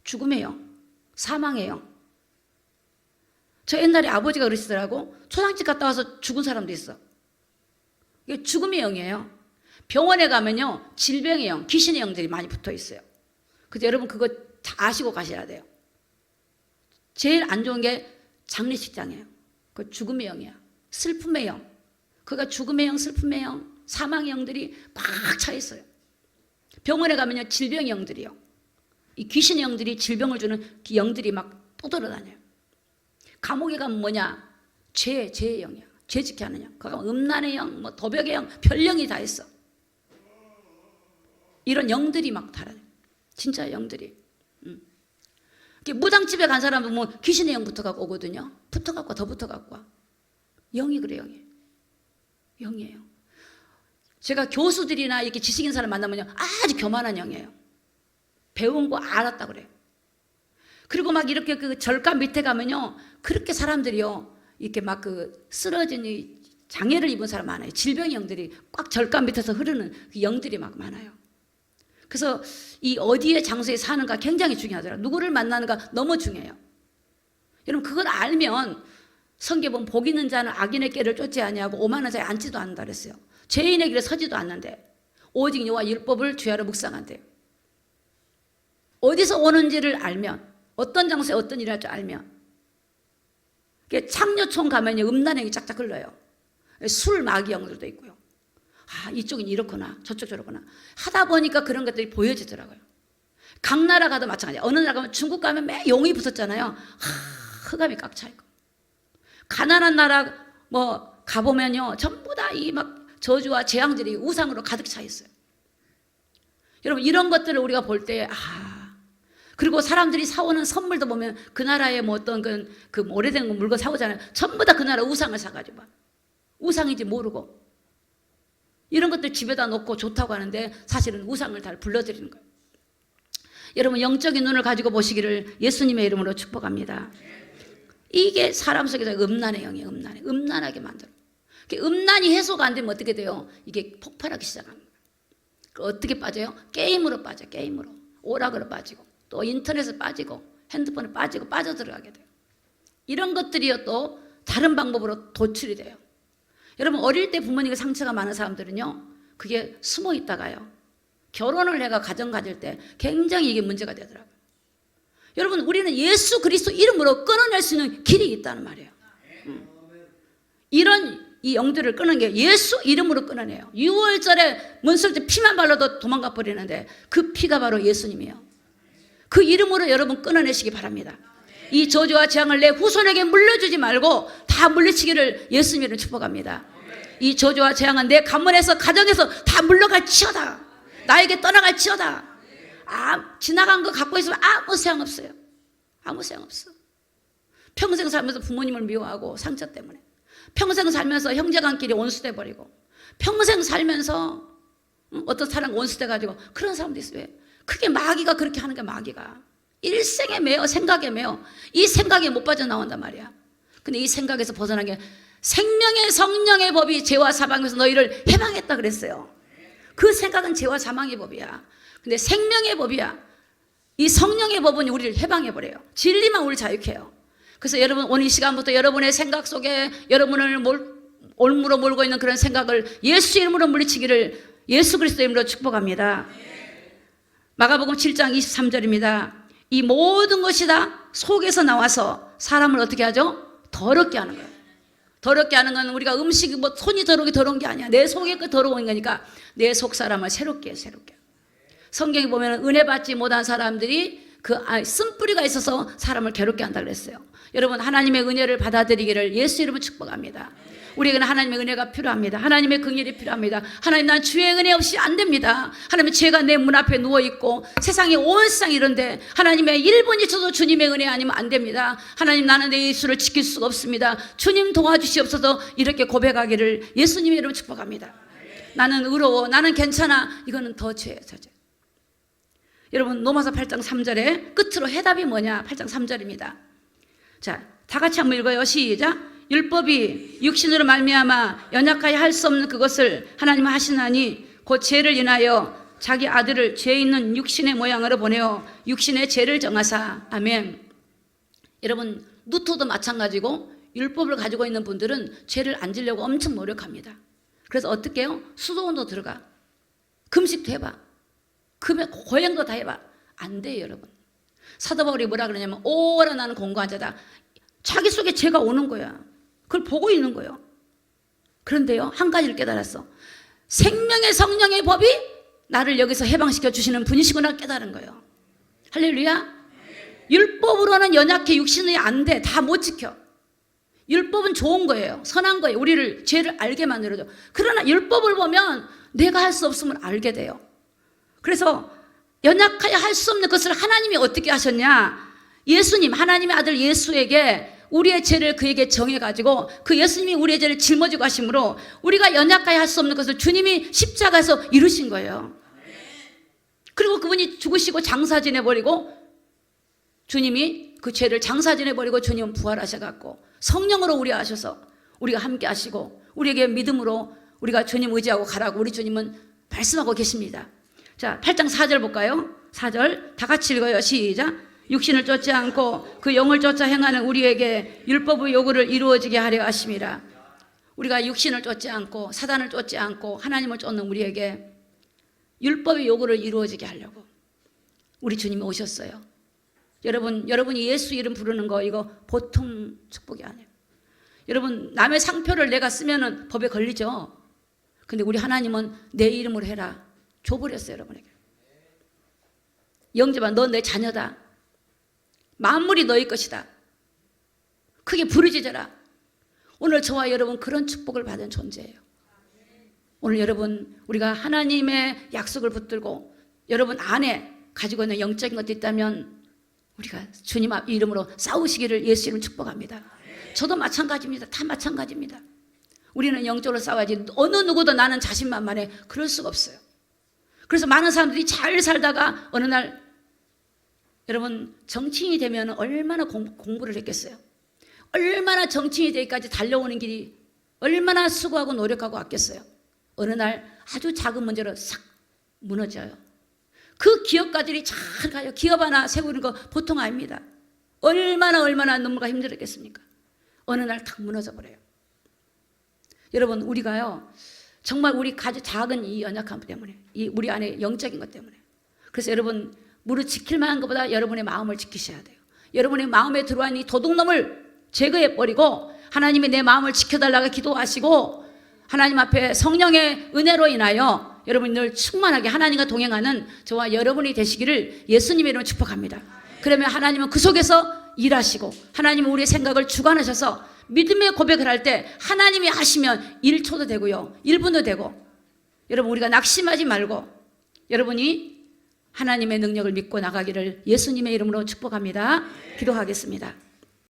죽음의 영, 사망의 영. 저 옛날에 아버지가 그러시더라고. 초상집 갔다 와서 죽은 사람도 있어. 이게 죽음의 영이에요. 병원에 가면요 질병의 영, 귀신의 영들이 많이 붙어 있어요. 그래서 여러분 그거 다 아시고 가셔야 돼요. 제일 안 좋은 게 장례식장이에요. 그 죽음의 영이야. 슬픔의 영. 그가 죽음의 영, 슬픔의 영, 사망의 영들이 꽉 차 있어요. 병원에 가면요 질병의 영들이요. 이 귀신의 영들이 질병을 주는 그 영들이 막 떠돌아다녀요. 감옥에 가면 뭐냐? 죄의 영이야. 죄 짓게 하는 영. 거기 가면 음란의 영, 뭐 도벽의 영, 별영이 다 있어. 이런 영들이 막 달아요. 진짜 영들이. 무당집에 간 사람은 뭐 귀신의 영 붙어갖고 오거든요. 붙어갖고 더 붙어갖고 와. 영이 그래, 영이. 영이에요. 제가 교수들이나 이렇게 지식인 사람 만나면요 아주 교만한 영이에요. 배운 거 알았다 그래요. 그리고 막 이렇게 그 절간 밑에 가면요, 그렇게 사람들이요, 이렇게 막 그 쓰러진 이 장애를 입은 사람 많아요. 질병의 영들이 꽉 절간 밑에서 흐르는 그 영들이 막 많아요. 그래서 이 어디에 장소에 사는가 굉장히 중요하더라고요. 누구를 만나는가 너무 중요해요. 여러분, 그걸 알면 성경에 보면 복 있는 자는 악인의 길을 쫓지 아니하고 오만한 자에 앉지도 않는다 그랬어요. 죄인의 길에 서지도 않는데 오직 여호와 율법을 주야로 묵상한대요. 어디서 오는지를 알면, 어떤 장소에 어떤 일을 할 줄 알면, 창녀촌 가면요, 음란행이 짝짝 흘러요. 술 마귀 영들도 있고요. 아, 이쪽은 이렇구나, 저쪽 저렇구나 하다 보니까 그런 것들이 보여지더라고요. 각 나라 가도 마찬가지예요. 어느 나라 가면, 중국 가면 매 용이 붙었잖아요. 흑암이 꽉 차 있고, 가난한 나라 뭐 가보면요, 전부 다 이 막 저주와 재앙들이 우상으로 가득 차 있어요. 여러분, 이런 것들을 우리가 볼 때, 그리고 사람들이 사오는 선물도 보면 그 나라에 뭐 어떤 그 오래된 물건 사오잖아요. 전부 다 그 나라 우상을 사가지고 막 우상인지 모르고 이런 것들 집에다 놓고 좋다고 하는데 사실은 우상을 다 불러들이는 거예요. 여러분, 영적인 눈을 가지고 보시기를 예수님의 이름으로 축복합니다. 이게 사람 속에서 음란의 영이에요. 음란하게 만들어. 음란이 해소가 안 되면 어떻게 돼요? 이게 폭발하기 시작합니다. 어떻게 빠져요? 게임으로 빠져요. 게임으로. 오락으로 빠지고, 또 인터넷에 빠지고, 핸드폰에 빠지고, 빠져들어가게 돼요. 이런 것들이요, 또 다른 방법으로 도출이 돼요. 여러분, 어릴 때 부모님과 상처가 많은 사람들은요, 그게 숨어 있다가요, 결혼을 해가 가정 가질 때 굉장히 이게 문제가 되더라고요. 여러분, 우리는 예수 그리스도 이름으로 끊어낼 수 있는 길이 있다는 말이에요. 이런 이 영들을 끊는 게 예수 이름으로 끊어내요. 6월절에 문설때 피만 발라도 도망가 버리는데 그 피가 바로 예수님이에요. 그 이름으로 여러분 끊어내시기 바랍니다. 이 저주와 재앙을 내 후손에게 물려주지 말고 다 물리치기를 예수님으로 축복합니다. 이 저주와 재앙은 내 가문에서, 가정에서 다 물러갈지어다. 나에게 떠나갈지어다. 지나간 거 갖고 있으면 아무 소용없어요. 아무 소용없어. 평생 살면서 부모님을 미워하고 상처 때문에, 평생 살면서 형제간끼리 원수돼 버리고, 평생 살면서 어떤 사람 원수돼 가지고 그런 사람도 있어요. 왜? 그게 마귀가 그렇게 하는 게, 마귀가 일생에 매여, 생각에 매여, 이 생각에 못 빠져나온단 말이야. 근데 이 생각에서 벗어난 게 생명의 성령의 법이 죄와 사망에서 너희를 해방했다 그랬어요. 그 생각은 죄와 사망의 법이야. 근데 생명의 법이야. 이 성령의 법은 우리를 해방해버려요. 진리만 우리를 자유케 해요. 그래서 여러분, 오늘 이 시간부터 여러분의 생각 속에 여러분을 올무로 몰고 있는 그런 생각을 예수 이름으로 물리치기를 예수 그리스도 이름으로 축복합니다. 마가복음 7장 23절입니다. 이 모든 것이 다 속에서 나와서 사람을 어떻게 하죠? 더럽게 하는 거예요. 더럽게 하는 건 우리가 음식이 뭐 손이 더러운 게 아니야. 내 속에 그 더러운 거니까 내 속 사람을 새롭게 해, 새롭게. 성경에 보면 은혜 받지 못한 사람들이 그 쓴뿌리가 있어서 사람을 괴롭게 한다 그랬어요. 여러분, 하나님의 은혜를 받아들이기를 예수 이름으로 축복합니다. 우리에게는 하나님의 은혜가 필요합니다. 하나님의 긍휼이 필요합니다. 하나님, 난 주의 은혜 없이 안 됩니다. 하나님, 죄가 내 문 앞에 누워있고 세상에 온 세상이 이런데 하나님의 1분 2초도 주님의 은혜 아니면 안 됩니다. 하나님, 나는 내 예수를 지킬 수가 없습니다. 주님 도와주시옵소서. 이렇게 고백하기를 예수님의 이름으로 축복합니다. 나는 의로워, 나는 괜찮아. 이거는 더 죄예요, 더 죄. 여러분, 로마서 8장 3절에 끝으로 해답이 뭐냐? 8장 3절입니다. 자, 다 같이 한번 읽어요. 시작. 율법이 육신으로 말미암아 연약하여 할 수 없는 그것을 하나님 하시나니 곧 죄를 인하여 자기 아들을 죄 있는 육신의 모양으로 보내어 육신의 죄를 정하사. 아멘. 여러분, 누토도 마찬가지고 율법을 가지고 있는 분들은 죄를 안 지려고 엄청 노력합니다. 그래서 어떻게 해요? 수도원도 들어가, 금식도 해봐, 고행도 다 해봐. 안 돼요, 여러분. 사도 바울이 뭐라 그러냐면, 오라 나는 공고한 자다. 자기 속에 죄가 오는 거야. 그걸 보고 있는 거예요. 그런데요, 한 가지를 깨달았어. 생명의 성령의 법이 나를 여기서 해방시켜 주시는 분이시구나 깨달은 거예요. 할렐루야. 율법으로는 연약해, 육신이 안 돼. 다 못 지켜. 율법은 좋은 거예요. 선한 거예요. 우리를, 죄를 알게 만들어줘. 그러나 율법을 보면 내가 할 수 없음을 알게 돼요. 그래서 연약하여 할 수 없는 것을 하나님이 어떻게 하셨냐? 예수님, 하나님의 아들 예수에게 우리의 죄를 그에게 정해가지고 그 예수님이 우리의 죄를 짊어지고 하심으로 우리가 연약하여 할 수 없는 것을 주님이 십자가에서 이루신 거예요. 그리고 그분이 죽으시고 장사 지내버리고 주님이 그 죄를 장사 지내버리고 주님은 부활하셔갖고 성령으로 우리 하셔서 우리가 함께 하시고 우리에게 믿음으로 우리가 주님 의지하고 가라고 우리 주님은 말씀하고 계십니다. 자, 8장 4절 볼까요? 4절 다 같이 읽어요. 시작. 육신을 쫓지 않고 그 영을 쫓아 행하는 우리에게 율법의 요구를 이루어지게 하려 하심이라. 우리가 육신을 쫓지 않고 사단을 쫓지 않고 하나님을 쫓는 우리에게 율법의 요구를 이루어지게 하려고 우리 주님이 오셨어요. 여러분이 예수 이름 부르는 거 이거 보통 축복이 아니에요. 여러분, 남의 상표를 내가 쓰면은 법에 걸리죠. 근데 우리 하나님은 내 이름으로 해라 줘버렸어요. 여러분에게. 영접아, 너 내 자녀다. 만물이 너희 것이다. 크게 부르짖어라. 오늘 저와 여러분 그런 축복을 받은 존재예요. 오늘 여러분 우리가 하나님의 약속을 붙들고 여러분 안에 가지고 있는 영적인 것도 있다면 우리가 주님 이름으로 싸우시기를 예수 이름 축복합니다. 저도 마찬가지입니다. 다 마찬가지입니다. 우리는 영적으로 싸워야지 어느 누구도 나는 자신만만해 그럴 수가 없어요. 그래서 많은 사람들이 잘 살다가 어느 날 여러분 정치인이 되면 얼마나 공부를 했겠어요. 얼마나 정치인이 되기까지 달려오는 길이 얼마나 수고하고 노력하고 왔겠어요. 어느 날 아주 작은 문제로 싹 무너져요. 그 기업가들이 잘 가요. 기업 하나 세우는 거 보통 아닙니다. 얼마나 눈물과 힘들었겠습니까? 어느 날 탁 무너져 버려요. 여러분 우리가요 정말 우리 아주 작은 이 연약함 때문에 이 우리 안에 영적인 것 때문에 그래서 여러분 무릇 지킬 만한 것보다 여러분의 마음을 지키셔야 돼요. 여러분의 마음에 들어온 이 도둑놈을 제거해 버리고 하나님이 내 마음을 지켜달라고 기도하시고 하나님 앞에 성령의 은혜로 인하여 여러분이 늘 충만하게 하나님과 동행하는 저와 여러분이 되시기를 예수님의 이름으로 축복합니다. 그러면 하나님은 그 속에서 일하시고 하나님은 우리의 생각을 주관하셔서 믿음의 고백을 할 때 하나님이 하시면 1초도 되고요 1분도 되고 여러분 우리가 낙심하지 말고 여러분이 하나님의 능력을 믿고 나가기를 예수님의 이름으로 축복합니다. 기도하겠습니다.